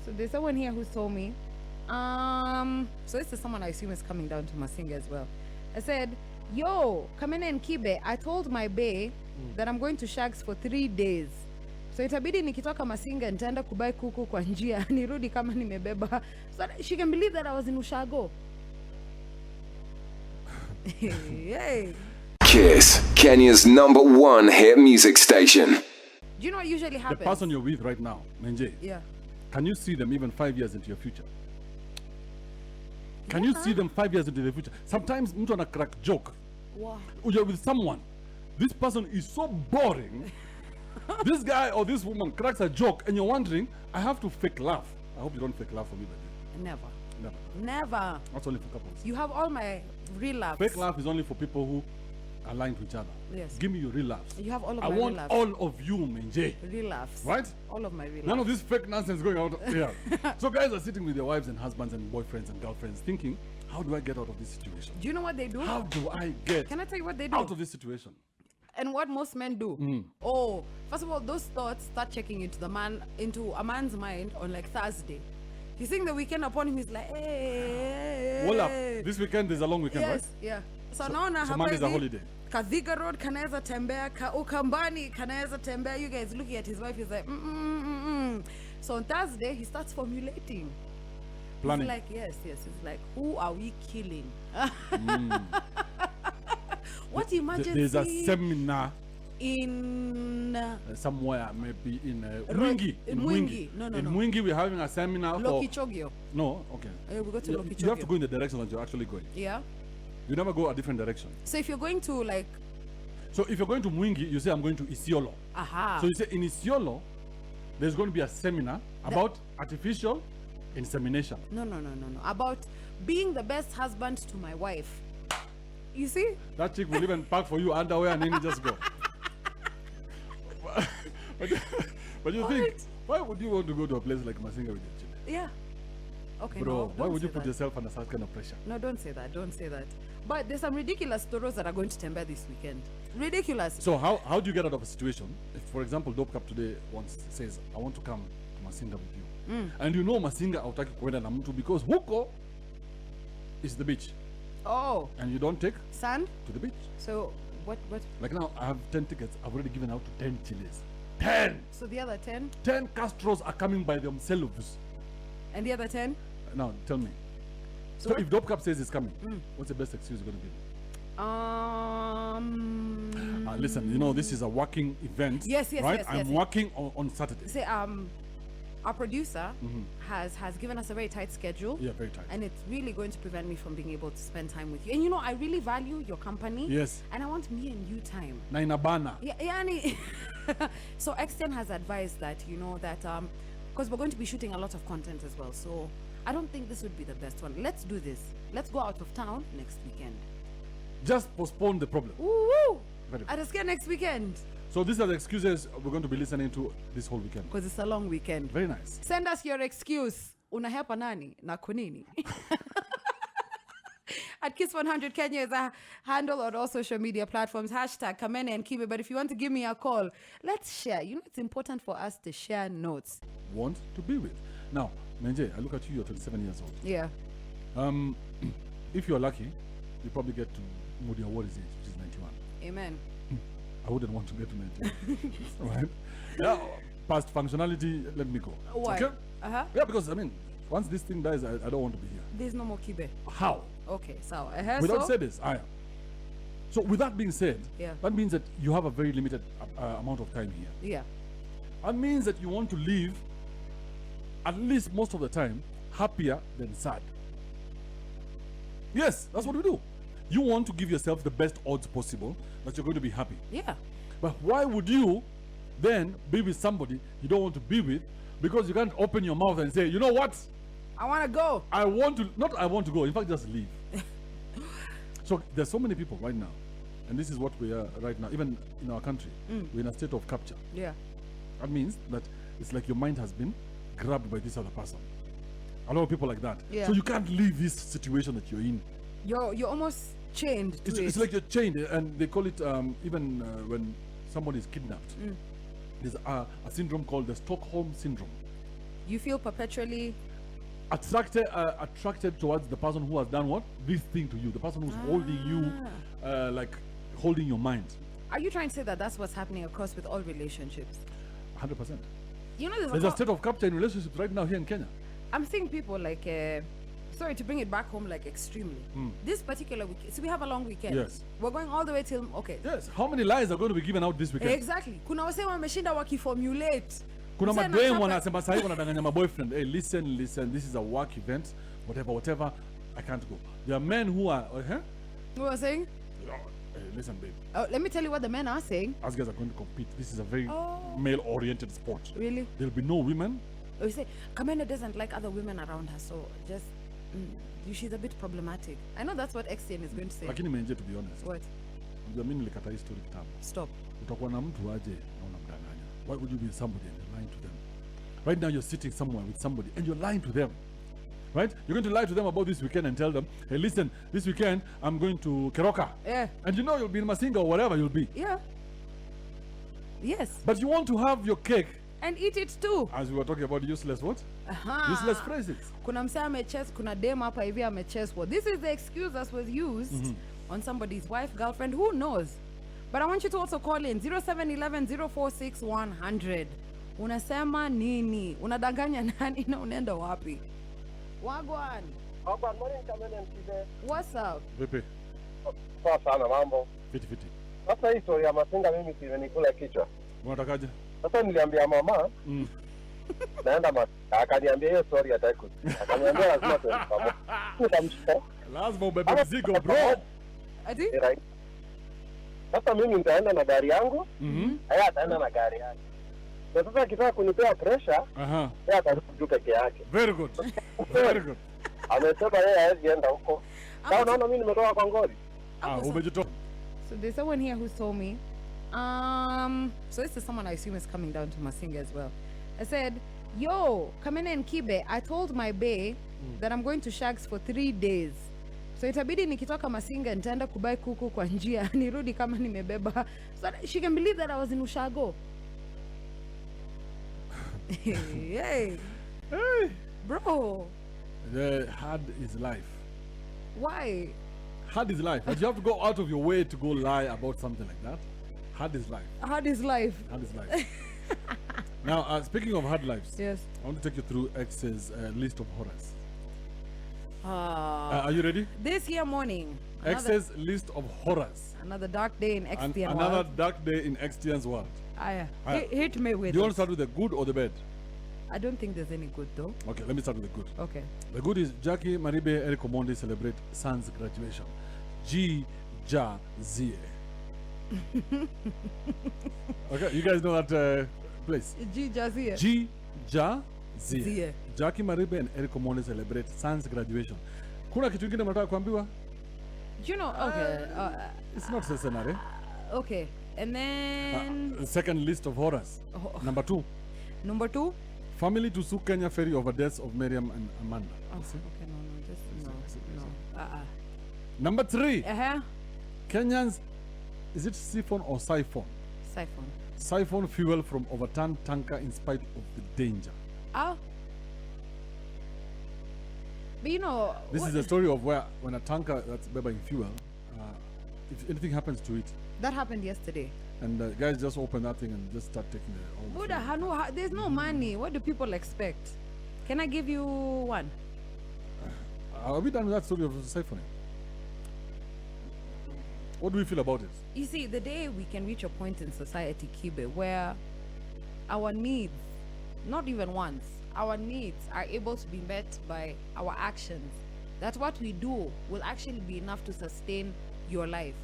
So there's someone here who's told me. So this is someone I assume is coming down to Masinga as well. I said, yo, Kamene and Kibe, I told my bae that I'm going to Shags for 3 days. So itabidi nikitoka Masinga nitaenda kubai kuku kwa njia nirudi kama nimebeba. So that she can believe that I was in Ushago. Hey. Kiss, Kenya's #1 hit music station. Do you know what usually happens? The person you're with right now, Menje. Yeah. Can you see them even 5 years into your future? Can you see them 5 years into the future? Sometimes mtu ana crack joke. Wow. You're with someone. This person is so boring. This guy or this woman cracks a joke and you're wondering, I have to fake laugh. I hope you don't fake laugh for me, baby. Never. Never. Never. That's only for couples. You have all my real laughs. Fake laugh is only for people who are lying to each other. Yes. Give me your real laughs. You have all of I my want real laughs. all of you, Menje. Real laughs. Right? All of my real None of laughs. this fake nonsense going out here. So guys are sitting with their wives and husbands and boyfriends and girlfriends thinking, how do I get out of this situation? Do you know what they do? How do I get Can I tell you what they do? out of this situation? And what most men do. Oh, first of all, those thoughts start checking into a man's mind on like Thursday. He's seeing the weekend upon him. He's like, hey. Voila, this weekend is a long weekend, Yes, right? yeah. So naona so Monday's a hivi, holiday. Kadhiga Road kanaweza tembea, Ukambani kanaweza tembea. You guys looking at his wife, he's like, So on Thursday, he starts formulating. Planning. He's like, yes. He's like, who are we killing? What emergency? There's a seminar in somewhere, maybe in Mwingi. In Mwingi. No. In Mwingi, we're having a seminar Lokichogio. No, okay. We go to Lokichogio. You have to go in the direction that you're actually going. Yeah. You never go a different direction. So if you're going to like... So if you're going to Mwingi, you say, I'm going to Isiolo. Aha. So you say, in Isiolo, there's going to be a seminar about artificial insemination. No. About being the best husband to my wife. You see? That chick will even pack for you underwear and then you just go. but you think, why would you want to go to a place like Masinga with your children? Yeah. Okay, Bro, no, why would you say put that. yourself under such kind of pressure? No, don't say that. But there's some ridiculous stories that are going to Tembe this weekend. Ridiculous. So how do you get out of a situation? If, for example, Dope Cup today once says, I want to come to Masinga with you. And you know Masinga hautaki kuenda na mtu because huko is the beach. Oh. And you don't take Sand? to the beach. So what? Like now, I have 10 tickets. I've already given out to 10 Chiles. 10! So the other 10? 10 Castros are coming by themselves. And the other 10? Now, tell me. So if Dope Cup says it's coming, what's the best excuse you're going to give? Listen, you know, this is a working event. Yes, right? yes, I'm yes. working on Saturday. Say, our producer has given us a very tight schedule. Yeah, very tight. And it's really going to prevent me from being able to spend time with you. And you know, I really value your company. Yes. And I want me and you time. Na inabana. Yeah. So Exten has advised that, you know, that because we're going to be shooting a lot of content as well. So I don't think this would be the best one. Let's do this. Let's go out of town next weekend. Just postpone the problem. Woo! Very good. I'll just get next weekend. So these are the excuses we're going to be listening to this whole weekend. Because it's a long weekend. Very nice. Send us your excuse. Unahepa nani na kunini? At Kiss100 Kenya is a handle on all social media platforms. Hashtag Kamene and Kibe. But if you want to give me a call, let's share. You know, it's important for us to share notes. Want to be with. Now, Menje, I look at you, you're 27 years old. Yeah. If you're lucky, you probably get to Moody Award's age, which is 91. Amen. I wouldn't want to get to 91. Right? Yeah, past functionality, let me go. Why? Okay? Uh-huh. Yeah, because, I mean, once this thing dies, I don't want to be here. There's no more Kibe. How? Okay, so Without saying this, I am. So with that being said, Yeah. that means that you have a very limited amount of time here. Yeah. That means that you want to live, at least most of the time, happier than sad. Yes, that's what we do. You want to give yourself the best odds possible that you're going to be happy. Yeah. But why would you then be with somebody you don't want to be with because you can't open your mouth and say, you know what? I want to go. I want to go. In fact, just leave. So there's so many people right now, and this is what we are right now, even in our country. We're in a state of capture. Yeah. That means that it's like your mind has been grabbed by this other person. A lot of people like that. Yeah. So you can't leave this situation that you're in. You're almost chained to it. It's like you're chained, and they call it even when somebody is kidnapped. There's a syndrome called the Stockholm syndrome. You feel perpetually attracted towards the person who has done what? This thing to you. The person who's holding you, like holding your mind. Are you trying to say that that's what's happening across with all relationships? 100%. You know, There's a state of capture in relationships right now here in Kenya. I'm seeing people like, sorry to bring it back home, like extremely. This particular week, so we have a long weekend. Yes. We're going all the way till, okay. Yes. How many lies are going to be given out this weekend? Exactly. Kuna wase wameshinda wakiformulate. Kuna Msee madem anataka- wanasema sahi wanadanganya my boyfriend. Hey, listen, this is a work event. Whatever. I can't go. There are men who are, You were saying? Hey, listen, babe. Let me tell you what the men are saying. Us guys are going to compete. This is a very male-oriented sport. Really? There'll be no women. You say, Kamene doesn't like other women around her, so just, she's a bit problematic. I know that's what XTN is going to say. Lakini menje, to be honest. What? Unajua mimi nilikata hii story kitambo. Stop. Utakuwa na mtu aje na unamdanganya. Why would you be somebody and you're lying to them? Right now you're sitting somewhere with somebody and you're lying to them. Right? You're going to lie to them about this weekend and tell them, hey, listen, this weekend I'm going to Keroka. Yeah. And you know you'll be in Masinga or wherever you'll be. Yeah. Yes. But you want to have your cake, And eat it too. as we were talking about useless what? Aha. Useless phrases. Kuna msee amechess, kuna dem hapa hivi amechess. Well, this is the excuse that was used on somebody's wife, girlfriend, who knows? But I want you to also call in 0711-046-100. Unasema nini? Unadanganya nani na unaenda wapi? Wagwan. Good morning, Kamene and Kibe. What's up? Vipi? Poa sana mambo. Fiti. Sasa hii story ya Masinga mimi simenikula kichwa. Unatakaje? Sasa niliambia mama naenda Masinga, akaniambia hiyo story hataki kusikia. Akaniambia lazima tuende pamoja. Nikamshika. Lazima ubebe mzigo, bro. Ati? Right. Sasa mimi nitaenda na gari yangu, yeye ataenda na gari yake. Na sasa akitaka kunipea pressure, Aha. yeye atarudi tu peke yake. Very good. Very good. Amesema yeye hawezi enda huko. Sasa unaona mimi nimetoka kwa ngori. Umejitoa. So there's someone here who told me, so this is someone I assume is coming down to Masinga as well. I said, yo, Kamene and Kibe, I told my bae that I'm going to Shags for 3 days. So itabidi nikitoka Masinga nitaenda kubai kuku kwa njia nirudi kama nimebeba. So that she can believe that I was in Ushago. Hey. Bro, Hard is life. why? Hard is life. But you have to go out of your way to go lie about something like that. Hard is life. Hard is life. Hard is life. Now, speaking of hard lives, Yes. I want to take you through X's list of horrors. Ah. Are you ready? This here morning. X's list of horrors. Another dark day in And XTN another world. dark day in XTN's world. Hit me with Do you want it. to start with the good or the bad? I don't think there's any good though. Okay, let me start with the good. Okay. The good is Jackie Maribe Eric Omondi celebrate son's graduation. G Ja Zie. Okay, you guys know that place. G Jazia. G Ja Zie. Zie. Jackie Maribe and Eric Omondi celebrate son's graduation. Kuna kitu kingine mnataka kuambiwa? You know, okay. It's not necessary. Okay. And then Second list of horrors. Oh. Number 2. number 2. Family to sue Kenya Ferry over deaths of Miriam and Amanda. Oh, okay, no. Number 3. Uh-huh. Kenyans, is it siphon or siphon? Siphon. Siphon fuel from overturned tanker in spite of the danger. Ah. But you know, This is the story of where when a tanker that's bearing fuel, if anything happens to it, that happened yesterday. and the guys just open that thing and just start taking all the Buddha, fuel. there's no money. What do people expect? Can I give you one? Are we done with that story of siphoning? What do we feel about it? You see, the day we can reach a point in society, Kibe, where our needs, not even once, our needs are able to be met by our actions, that what we do will actually be enough to sustain your life,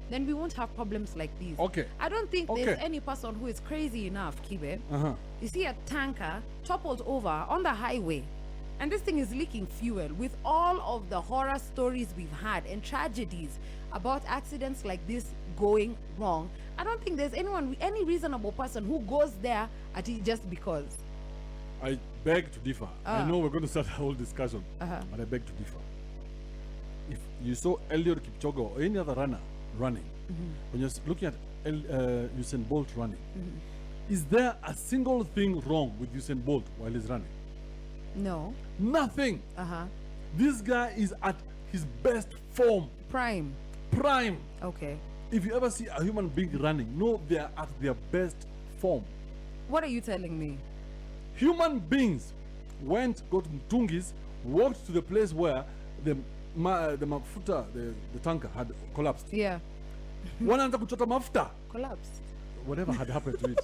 then we won't have problems like these. Okay. I don't think Okay. there's any person who is crazy enough, Kibe. Uh-huh. You see a tanker toppled over on the highway, and this thing is leaking fuel. With all of the horror stories we've had and tragedies about accidents like this going wrong, I don't think there's any reasonable person who goes there at it just because. I beg to differ. I know we're going to start a whole discussion, but I beg to differ. If you saw Eliud Kipchoge or any other runner running, when you're looking at Usain Bolt running, is there a single thing wrong with Usain Bolt while he's running? No. Nothing. This guy is at his best form. Prime. Okay. If you ever see a human being running, no, they are at their best form. What are you telling me? Human beings got Mtungis, walked to the place where the mafuta, the tanker had collapsed. Yeah. Wanaanza kuchota mafuta. Collapsed. Whatever had happened to it.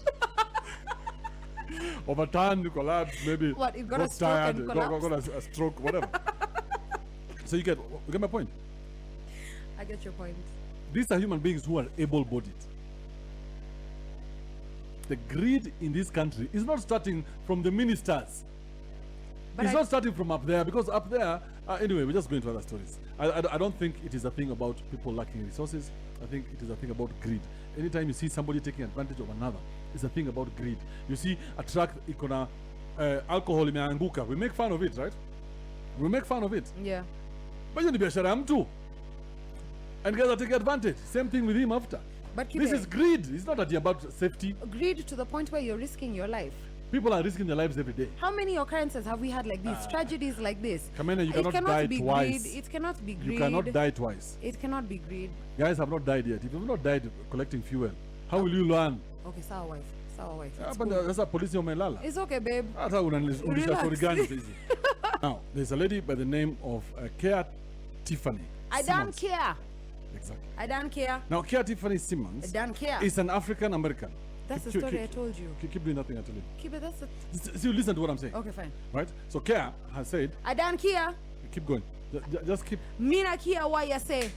Overturned, collapsed, maybe. What, it got a stroke tired, and got a stroke, whatever. So you get my point? I get your point. These are human beings who are able-bodied. The greed in this country is not starting from the ministers. But it's not starting from up there, because up there, anyway, we're just going to other stories. I don't think it is a thing about people lacking resources. I think it is a thing about greed. Anytime you see somebody taking advantage of another, it's a thing about greed. You see a truck, ikona alcohol imeanguka. We make fun of it, right? We make fun of it. Yeah. But you biashara ya mtu. And guys are taking advantage. Same thing with him after. But this is greed. It's not about safety. Greed to the point where you're risking your life. People are risking their lives every day. How many occurrences have we had like this? Tragedies like this? Kamene, you cannot die twice. Greed. It cannot be greed. You cannot die twice. It cannot be greed. Guys have not died yet. If you have not died collecting fuel, how will you learn? Okay, sour wife. But that's a police umelala. It's okay, babe. Relax. Now, there's a lady by the name of Kea Tiffany. I don't care. Exactly. I don't care. Now, Kea Tiffany Simmons I don't care. is an African American. That's the story I told you. Keep doing nothing, I tell you. Kibe, that's the... See, listen to what I'm saying. Okay, fine. Right? So Kea has said... I don't care. Keep going. Just keep... Mina care what you say.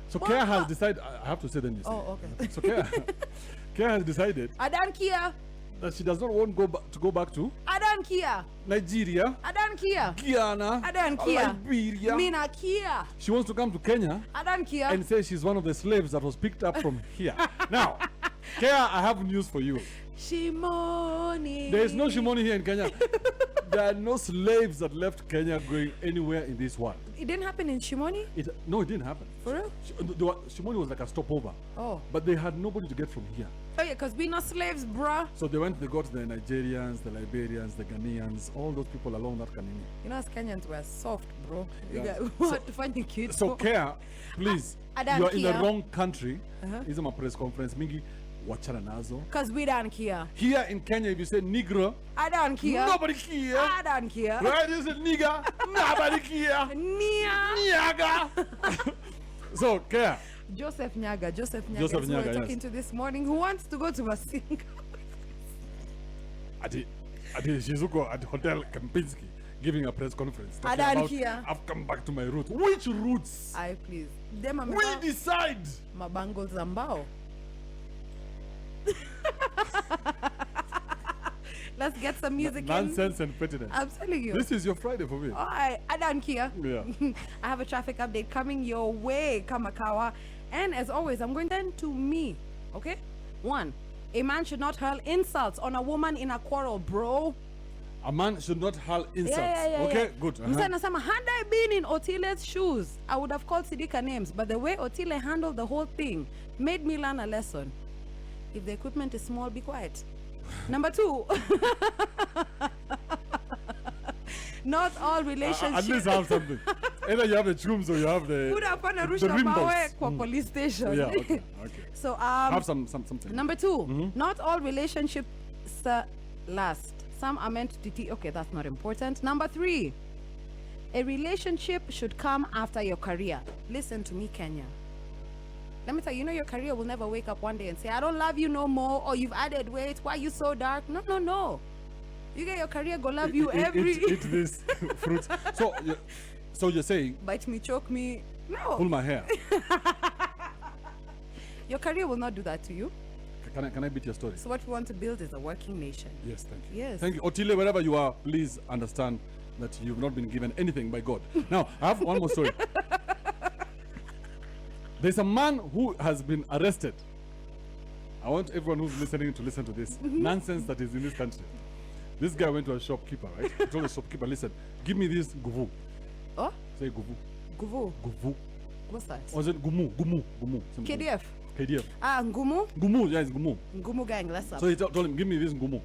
So Kea has decided... I have to say then you say. Oh, okay. So Kea has decided... I don't care. That she does not want to go back to... I don't care. Nigeria. I don't care. Guyana. I don't care. Liberia. Mina care. She wants to come to Kenya. I don't care. And say she's one of the slaves that was picked up from here. Now, Kea, I have news for you. Shimoni. There is no Shimoni here in Kenya. There are no slaves that left Kenya going anywhere in this world. It didn't happen in Shimoni? No, it didn't happen. For real? Shimoni was like a stopover. Oh. But they had nobody to get from here. Oh yeah, because we're not slaves, bruh. So they got the Nigerians, the Liberians, the Ghanaians, all those people along that Kamene. You know, as Kenyans, we're soft, bro. Yeah. What to find your kids? So Kea, please, you are in the wrong country. Is a press conference. Mingi, wachana nazo. Because we don't care. Here in Kenya, if you say Negro, I don't care. Nobody care. I don't care. Right? You say nigga, nobody care. Nyaga. So Kea. Joseph Nyaga is Nyaga, who we're talking to this morning, who wants to go to Masinga. Ati Shizuko at Hotel Kempinski giving a press conference. I don't care. I've come back to my roots. Which roots? Please. Them are we decide. Mabango Zambao. Let's get some music Nonsense and pettiness. I'm telling you. This is your Friday for me. I don't care. Yeah. I have a traffic update coming your way, Kamakawa. And as always, I'm going to me. Okay? 1. A man should not hurl insults on a woman in a quarrel, bro. A man should not hurl insults. Okay, good. Had I been in Otile's shoes, I would have called Sidika names. But the way Otile handled the whole thing made me learn a lesson. If the equipment is small, be quiet. Number 2. Not all relationships. At least have something. Either you have the chums or you have the rimbos. Police station. Yeah, okay. So have something. Number 2. Not all relationships last. Some are meant to okay, that's not important. Number 3. A relationship should come after your career. Listen to me, Kenya. Let me tell you, your career will never wake up one day and say, I don't love you no more, or you've added weight, why are you so dark? No. You get your career, go love you Eat this fruit. So you're saying... Bite me, choke me. No. Pull my hair. Your career will not do that to you. Can I beat your story? So what we want to build is a working nation. Yes, thank you. Yes. Thank you. Otile, wherever you are, please understand that you've not been given anything by God. Now, I have one more story. There's a man who has been arrested. I want everyone who's listening to listen to this nonsense that is in this country. This guy went to a shopkeeper, right? He told the shopkeeper, listen, give me this guvu. Oh? Say guvu. Guvu. What's that? Or is it gumu? KDF. Ngumu? Ngumu, yeah, it's Ngumu. Ngumu gang, let's up. So he told him, give me this Ngumu.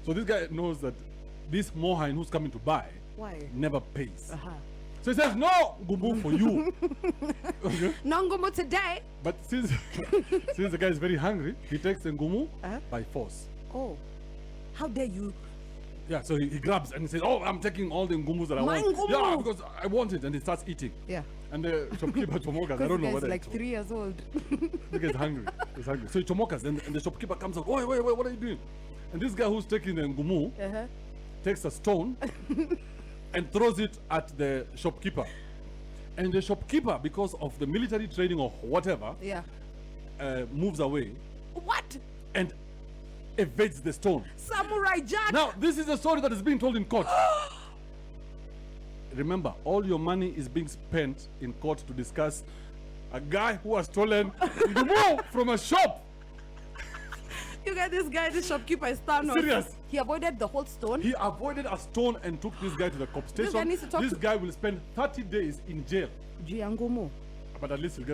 So this guy knows that this Mohain who's coming to buy Why? never pays. Uh-huh. So he says, no ngumu for you. Okay? No ngumu today. But since the guy is very hungry, he takes the ngumu Uh-huh. by force. Oh, how dare you? Yeah, so he grabs and he says, oh, I'm taking all the ngumus that I My want. ngumu! Yeah, because I want it. And he starts eating. Yeah. And the shopkeeper chomokas, I don't know This whether guy's like it's 3 years old. the guy's hungry. He's hungry. So he chomokas, and the shopkeeper comes out, wait, what are you doing? And this guy who's taking the ngumu Uh-huh. takes a stone and throws it at the shopkeeper. And the shopkeeper, because of the military training or whatever, Yeah. moves away What? and evades the stone. Samurai Jack. Now, this is a story that is being told in court. Remember, all your money is being spent in court to discuss a guy who has stolen ngumu from a shop. You get this guy, this shopkeeper is Thanos. Serious? He avoided the whole stone. He avoided a stone and took this guy to the cop This guy station. needs to talk This to- guy will spend 30 days in jail. Jiangumu. But at least he'll get